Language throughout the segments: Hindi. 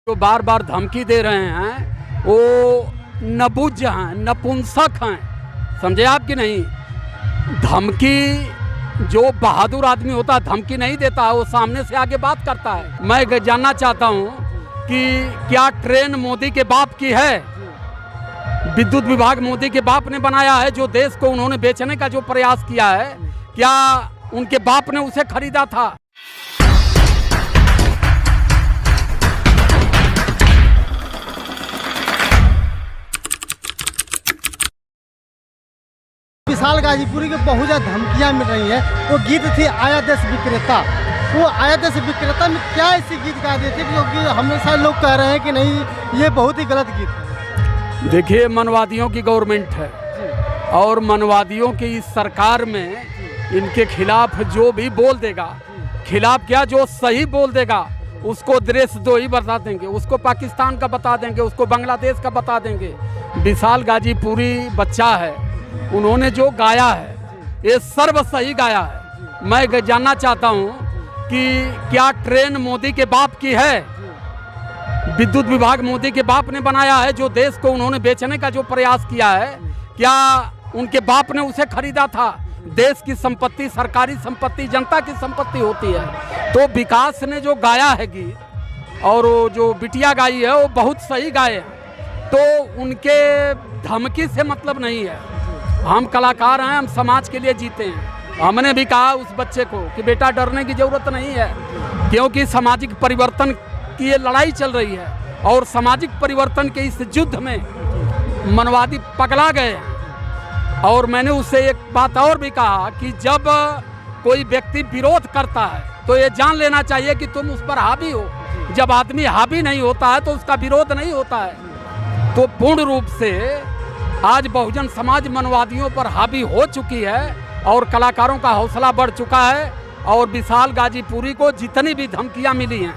जो बार बार धमकी दे रहे हैं वो नबुज हैं, नपुंसक हैं, समझे आप कि नहीं। धमकी जो बहादुर आदमी होता है धमकी नहीं देता, वो सामने से आगे बात करता है। मैं जानना चाहता हूँ कि क्या ट्रेन मोदी के बाप की है? विद्युत विभाग मोदी के बाप ने बनाया है। जो देश को उन्होंने बेचने का जो प्रयास किया है, क्या उनके बाप ने उसे खरीदा था? विशाल गाजीपुरी को बहुत ज़्यादा धमकियाँ मिल रही हैं। वो गीत थी आया देश विक्रेता। वो आया देश विक्रेता में क्या ऐसी गीत गा दी थी क्योंकि हमेशा लोग कह रहे हैं कि नहीं ये बहुत ही गलत गीत है। देखिए, मनवादियों की गवर्नमेंट है और मनवादियों की इस सरकार में इनके खिलाफ जो भी बोल देगा, खिलाफ क्या जो सही बोल देगा उसको देश दो ही बता देंगे, उसको पाकिस्तान का बता देंगे, उसको बांग्लादेश का बता देंगे। विशाल गाजीपुरी बच्चा है, उन्होंने जो गाया है ये सर्व सही गाया है। मैं जानना चाहता हूँ कि क्या ट्रेन मोदी के बाप की है? विद्युत विभाग मोदी के बाप ने बनाया है। जो देश को उन्होंने बेचने का जो प्रयास किया है, क्या उनके बाप ने उसे खरीदा था? देश की संपत्ति, सरकारी संपत्ति, जनता की संपत्ति होती है। तो विकास ने जो गाया है गीत और वो जो बिटिया गाई है वो बहुत सही गाए हैं। तो उनके धमकी से मतलब नहीं है। हम कलाकार हैं, हम समाज के लिए जीते हैं। हमने भी कहा उस बच्चे को कि बेटा डरने की ज़रूरत नहीं है, क्योंकि सामाजिक परिवर्तन की ये लड़ाई चल रही है और सामाजिक परिवर्तन के इस युद्ध में मनवादी पगला गए हैं। और मैंने उससे एक बात और भी कहा कि जब कोई व्यक्ति विरोध करता है तो ये जान लेना चाहिए कि तुम उस पर हावी हो। जब आदमी हावी नहीं होता है तो उसका विरोध नहीं होता है। तो पूर्ण रूप से आज बहुजन समाज मनवादियों पर हावी हो चुकी है और कलाकारों का हौसला बढ़ चुका है। और विशाल गाजीपुरी को जितनी भी धमकियां मिली हैं,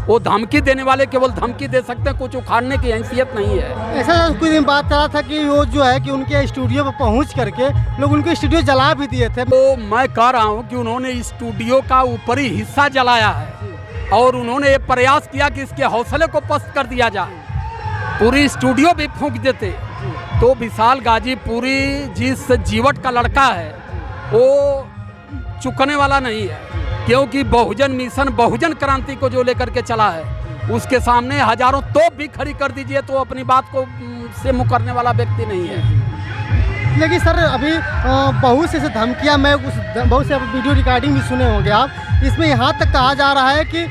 वो धमकी देने वाले केवल धमकी दे सकते हैं, कुछ उखाड़ने की हैसियत नहीं है। ऐसा कुछ दिन बात चला था कि वो जो है कि उनके स्टूडियो पर पहुंच करके लोग उनके स्टूडियो जला भी दिए थे। तो मैं कह रहा हूँ कि उन्होंने स्टूडियो का ऊपरी हिस्सा जलाया है और उन्होंने ये प्रयास किया कि इसके हौसले को पस्त कर दिया जाए, पूरी स्टूडियो भी फूंक देते। तो विशाल गाजीपुरी जिस जीवट का लड़का है वो चुकने वाला नहीं है, क्योंकि बहुजन मिशन, बहुजन क्रांति को जो लेकर के चला है उसके सामने हजारों तोप भी खड़ी कर दीजिए तो अपनी बात को से मुकरने वाला व्यक्ति नहीं है। लेकिन सर अभी बहुत से धमकियां, मैं बहुत से वीडियो रिकॉर्डिंग भी सुने होंगे आप, इसमें यहाँ तक कहा जा रहा है कि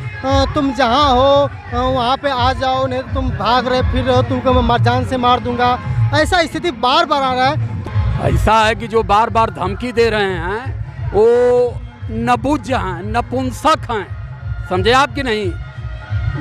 तुम जहाँ हो वहाँ पे आ जाओ, नहीं तुम भाग रहे फिर रहे हो, तुमको मैं जान से मार दूंगा। ऐसा स्थिति बार बार आ रहा है। ऐसा है कि जो बार बार धमकी दे रहे हैं वो नबुज हैं, नपुंसक हैं, समझे आप कि नहीं।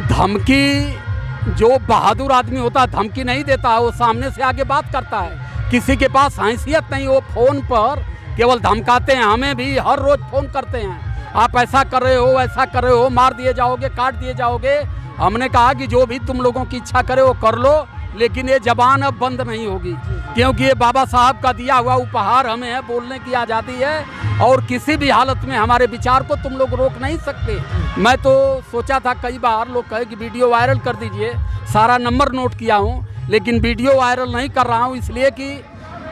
धमकी जो बहादुर आदमी होता है धमकी नहीं देता, वो सामने से आगे बात करता है। किसी के पास हैसियत नहीं, वो फोन पर केवल धमकाते हैं। हमें भी हर रोज फोन करते हैं, आप ऐसा कर रहे हो, ऐसा कर रहे हो, मार दिए जाओगे, काट दिए जाओगे। हमने कहा कि जो भी तुम लोगों की इच्छा करे वो कर लो, लेकिन ये जबान अब बंद नहीं होगी, क्योंकि ये बाबा साहब का दिया हुआ उपहार हमें है, बोलने की आज़ादी है और किसी भी हालत में हमारे विचार को तुम लोग रोक नहीं सकते। मैं तो सोचा था कई बार लोग कहे कि वीडियो वायरल कर दीजिए, सारा नंबर नोट किया हूँ, लेकिन वीडियो वायरल नहीं कर रहा हूँ इसलिए कि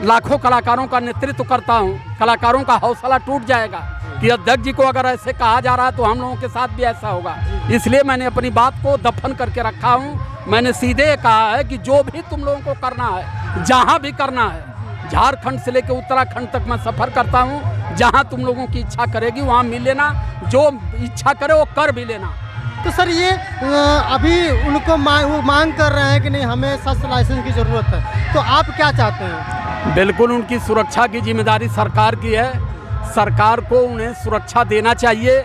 लाखों कलाकारों का नेतृत्व करता हूँ। कलाकारों का हौसला टूट जाएगा कि अध्यक्ष जी को अगर ऐसे कहा जा रहा है तो हम लोगों के साथ भी ऐसा होगा, इसलिए मैंने अपनी बात को दफन करके रखा हूँ। मैंने सीधे कहा है कि जो भी तुम लोगों को करना है, जहाँ भी करना है, झारखंड से लेकर उत्तराखंड तक मैं सफ़र करता हूँ, जहाँ तुम लोगों की इच्छा करेगी वहाँ मिल लेना, जो इच्छा करे वो कर भी लेना। तो सर ये अभी उनको वो मांग कर रहे हैं कि नहीं हमें शस्त्र लाइसेंस की ज़रूरत है, तो आप क्या चाहते हैं? बिल्कुल उनकी सुरक्षा की जिम्मेदारी सरकार की है, सरकार को उन्हें सुरक्षा देना चाहिए।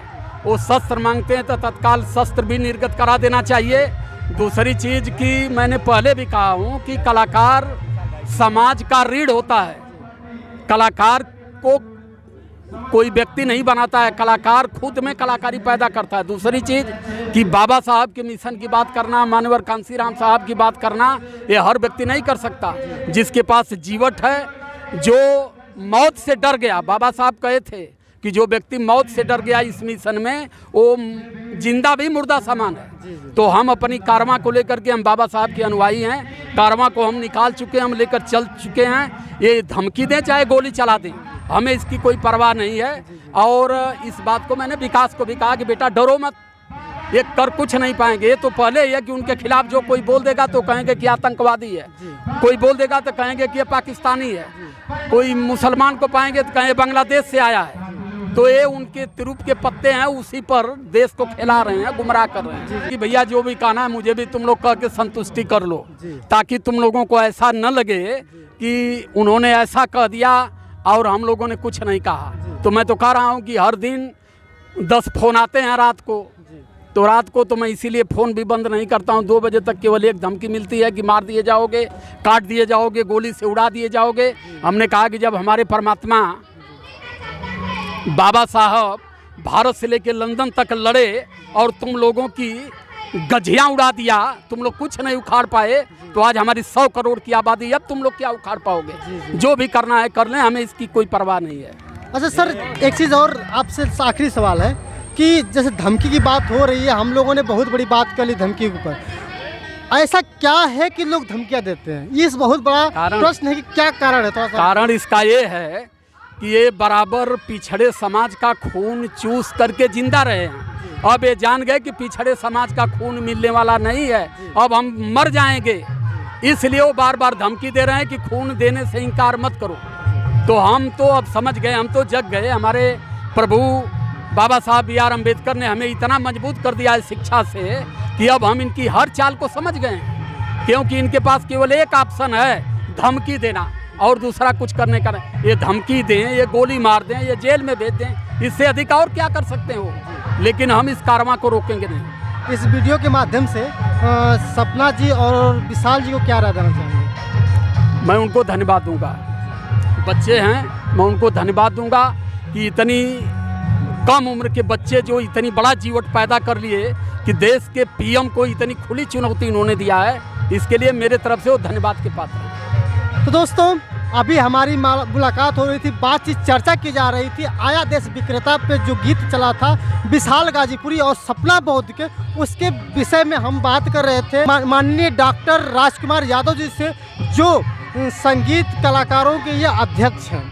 वो शस्त्र मांगते हैं तो तत्काल शस्त्र भी निर्गत करा देना चाहिए। दूसरी चीज़ की मैंने पहले भी कहा हूँ कि कलाकार समाज का रीढ़ होता है। कलाकार को कोई व्यक्ति नहीं बनाता है, कलाकार खुद में कलाकारी पैदा करता है। दूसरी चीज़ कि बाबा साहब के मिशन की बात करना, मानवर कांसीराम साहब की बात करना, ये हर व्यक्ति नहीं कर सकता। जिसके पास जीवट है, जो मौत से डर गया, बाबा साहब कहे थे कि जो व्यक्ति मौत से डर गया इस मिशन में, वो जिंदा भी मुर्दा सामान है। तो हम अपनी कारमा को लेकर के, हम बाबा साहब के अनुयायी हैं, कारमा को हम निकाल चुके हैं, हम लेकर चल चुके हैं। ये धमकी दें चाहे गोली चला दें, हमें इसकी कोई परवाह नहीं है। और इस बात को मैंने विकास को भी कहा कि बेटा डरो मत, ये कर कुछ नहीं पाएंगे। ये तो पहले ही है कि उनके खिलाफ जो कोई बोल देगा तो कहेंगे कि आतंकवादी है, कोई बोल देगा तो कहेंगे कि ये पाकिस्तानी है, कोई मुसलमान को पाएंगे तो कहेंगे बांग्लादेश से आया है। तो ये उनके तिरुप के पत्ते हैं, उसी पर देश को फैला रहे हैं, गुमराह कर रहे हैं। कि भैया जो भी कहना है मुझे भी तुम लोग कह के संतुष्टि कर लो, ताकि तुम लोगों को ऐसा न लगे कि उन्होंने ऐसा कह दिया और हम लोगों ने कुछ नहीं कहा। तो मैं तो कह रहा हूँ कि हर दिन 10 फोन आते हैं रात को, तो रात को तो मैं इसीलिए फ़ोन भी बंद नहीं करता हूँ। 2 बजे तक केवल एक धमकी मिलती है कि मार दिए जाओगे, काट दिए जाओगे, गोली से उड़ा दिए जाओगे। हमने कहा कि जब हमारे परमात्मा बाबा साहब भारत से लेकर लंदन तक लड़े और तुम लोगों की गझियाँ उड़ा दिया, तुम लोग कुछ नहीं उखाड़ पाए, तो आज हमारी 100 करोड़ की आबादी, अब तुम लोग क्या उखाड़ पाओगे? जो भी करना है कर लें, हमें इसकी कोई परवाह नहीं है। अच्छा सर, एक चीज़ और आपसे आखिरी सवाल है कि जैसे धमकी की बात हो रही है, हम लोगों ने बहुत बड़ी बात कर ली धमकी के ऊपर, ऐसा क्या है कि लोग धमकियां देते हैं? ये इस बहुत बड़ा प्रश्न है कि क्या कारण है? थोड़ा सा कारण इसका ये है कि ये बराबर पिछड़े समाज का खून चूस करके जिंदा रहे हैं। अब ये जान गए कि पिछड़े समाज का खून मिलने वाला नहीं है, अब हम मर जाएंगे, इसलिए वो बार बार धमकी दे रहे हैं कि खून देने से इनकार मत करो। तो हम तो अब समझ गए, हम तो जग गए। हमारे प्रभु बाबा साहब B.R. अम्बेडकर ने हमें इतना मजबूत कर दिया है शिक्षा से कि अब हम इनकी हर चाल को समझ गए हैं, क्योंकि इनके पास केवल एक ऑप्शन है, धमकी देना, और दूसरा कुछ करने का नहीं। ये धमकी दें, ये गोली मार दें, ये जेल में भेज दें, इससे अधिक और क्या कर सकते हो? लेकिन हम इस कारमा को रोकेंगे नहीं। इस वीडियो के माध्यम से सपना जी और विशाल जी को क्या राय देना चाहेंगे? मैं उनको धन्यवाद दूंगा, बच्चे हैं, मैं उनको धन्यवाद दूंगा कि इतनी कम उम्र के बच्चे जो इतनी बड़ा जीवट पैदा कर लिए कि देश के PM को इतनी खुली चुनौती इन्होंने दिया है, इसके लिए मेरे तरफ से वो धन्यवाद के पात्र हैं। तो दोस्तों, अभी हमारी मुलाकात हो रही थी, बातचीत चर्चा की जा रही थी आया देश विक्रेता पे जो गीत चला था विशाल गाजीपुरी और सपना बौद्ध के, उसके विषय में हम बात कर रहे थे माननीय डॉक्टर राजकुमार यादव जी से, जो संगीत कलाकारों के ये अध्यक्ष हैं।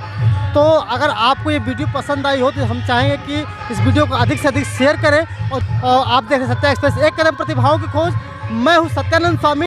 तो अगर आपको ये वीडियो पसंद आई हो तो हम चाहेंगे कि इस वीडियो को अधिक से अधिक शेयर करें। और आप देख सकते हैं एक्सप्रेस, एक कदम प्रतिभाओं की खोज। मैं हूँ सत्यानंद स्वामी।